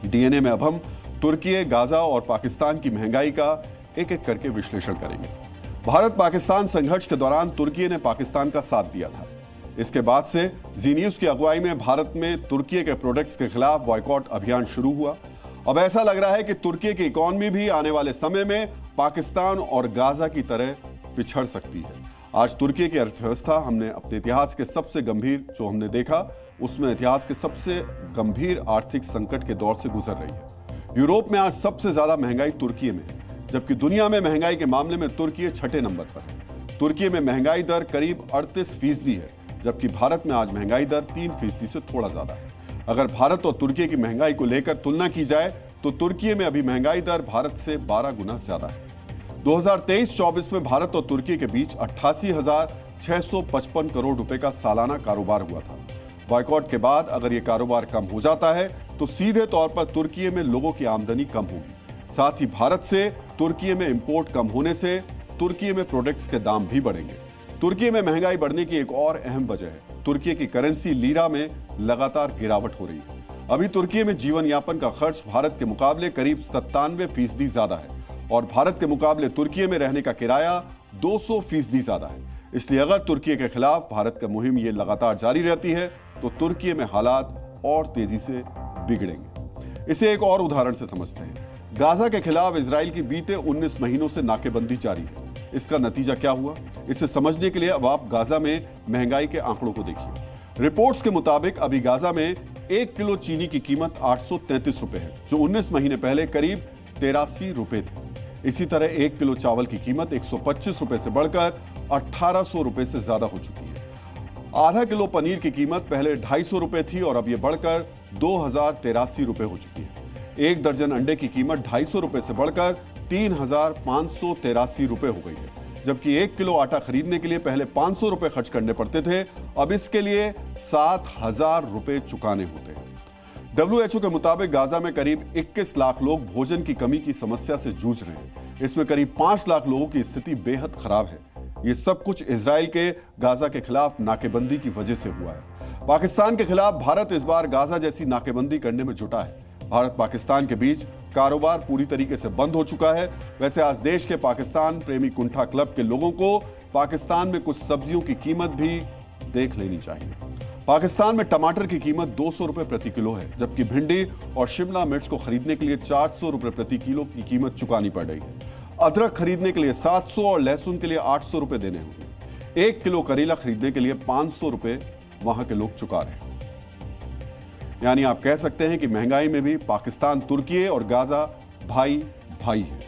DNA में अब हम तुर्की, गाजा और पाकिस्तान की महंगाई का एक एक करके विश्लेषण करेंगे। भारत पाकिस्तान संघर्ष के दौरान तुर्की ने पाकिस्तान का साथ दिया था। इसके बाद से जी न्यूज की अगुवाई में भारत में तुर्की के प्रोडक्ट्स के खिलाफ बॉयकॉट अभियान शुरू हुआ। अब ऐसा लग रहा है कि तुर्की की इकोनॉमी भी आने वाले समय में पाकिस्तान और गाजा की तरह पिछड़ सकती है। आज तुर्की की अर्थव्यवस्था हमने अपने इतिहास के सबसे गंभीर जो हमने देखा उसमें इतिहास के सबसे गंभीर आर्थिक संकट के दौर से गुजर रही है। यूरोप में आज सबसे ज्यादा महंगाई तुर्की में है, जबकि दुनिया में महंगाई के मामले में तुर्की 6ठे नंबर पर है। तुर्की में महंगाई दर करीब 38% है, जबकि भारत में आज महंगाई दर 3% से थोड़ा ज्यादा है। अगर भारत और तुर्की की महंगाई को लेकर तुलना की जाए तो तुर्की में अभी महंगाई दर भारत से 12 गुना ज्यादा है। 2023-24 में भारत और तुर्की के बीच 88,655 करोड़ रुपए का सालाना कारोबार हुआ था। बॉयकॉट के बाद अगर यह कारोबार कम हो जाता है तो सीधे तौर पर तुर्की में लोगों की आमदनी कम होगी। साथ ही भारत से तुर्की में इंपोर्ट कम होने से तुर्की में प्रोडक्ट्स के दाम भी बढ़ेंगे। तुर्की में महंगाई बढ़ने की एक और अहम वजह है तुर्की की करेंसी लीरा में लगातार गिरावट हो रही है। अभी तुर्की में जीवन यापन का खर्च भारत के मुकाबले करीब 97% ज्यादा है और भारत के मुकाबले तुर्की में रहने का किराया 200% ज्यादा है। इसलिए अगर तुर्की के खिलाफ भारत का मुहिम ये लगातार जारी रहती है तो तुर्की में हालात और तेजी से बिगड़ेंगे। इसे एक और उदाहरण से समझते हैं। गाजा के खिलाफ इजराइल की बीते 19 महीनों से नाकेबंदी जारी है। इसका नतीजा क्या हुआ, इसे समझने के लिए अब आप गाजा में महंगाई के आंकड़ों को देखिए। रिपोर्ट्स के मुताबिक अभी गाजा में 1 किलो चीनी की कीमत 833 रुपए है, जो 19 महीने पहले करीब 83 रुपए थी। इसी तरह 1 किलो चावल की कीमत 125 रुपए से बढ़कर 1800 रुपए से ज्यादा हो चुकी है। आधा किलो पनीर की कीमत पहले 250 रुपए थी और अब यह बढ़कर 2083 रुपए हो चुकी है। एक दर्जन अंडे की कीमत 250 रुपए से बढ़कर 3583 रुपए हो गई है, जबकि 1 किलो आटा खरीदने के लिए पहले 500 रुपए खर्च करने पड़ते थे, अब इसके लिए 7000 रुपए चुकाने होते हैं। WHO के मुताबिक गाजा में करीब 21 लाख लोग भोजन की कमी की समस्या से जूझ रहे हैं। इसमें करीब 5 लाख लोगों की स्थिति बेहद खराब है। ये सब कुछ इजराइल के गाजा के खिलाफ नाकेबंदी की वजह से हुआ है। पाकिस्तान के खिलाफ भारत इस बार गाजा जैसी नाकेबंदी करने में जुटा है। भारत पाकिस्तान के बीच कारोबार पूरी तरीके से बंद हो चुका है। वैसे आज देश के पाकिस्तान प्रेमी कुंठा क्लब के लोगों को पाकिस्तान में कुछ सब्जियों की कीमत भी देख लेनी चाहिए। पाकिस्तान में टमाटर की कीमत 200 रुपए प्रति किलो है, जबकि भिंडी और शिमला मिर्च को खरीदने के लिए 400 रुपए प्रति किलो की कीमत चुकानी पड़ रही है। अदरक खरीदने के लिए 700 और लहसुन के लिए 800 रुपए देने होंगे। 1 किलो करेला खरीदने के लिए 500 रुपए वहां के लोग चुका रहे हैं। यानी आप कह सकते हैं कि महंगाई में भी पाकिस्तान, तुर्की और गाजा भाई भाई है।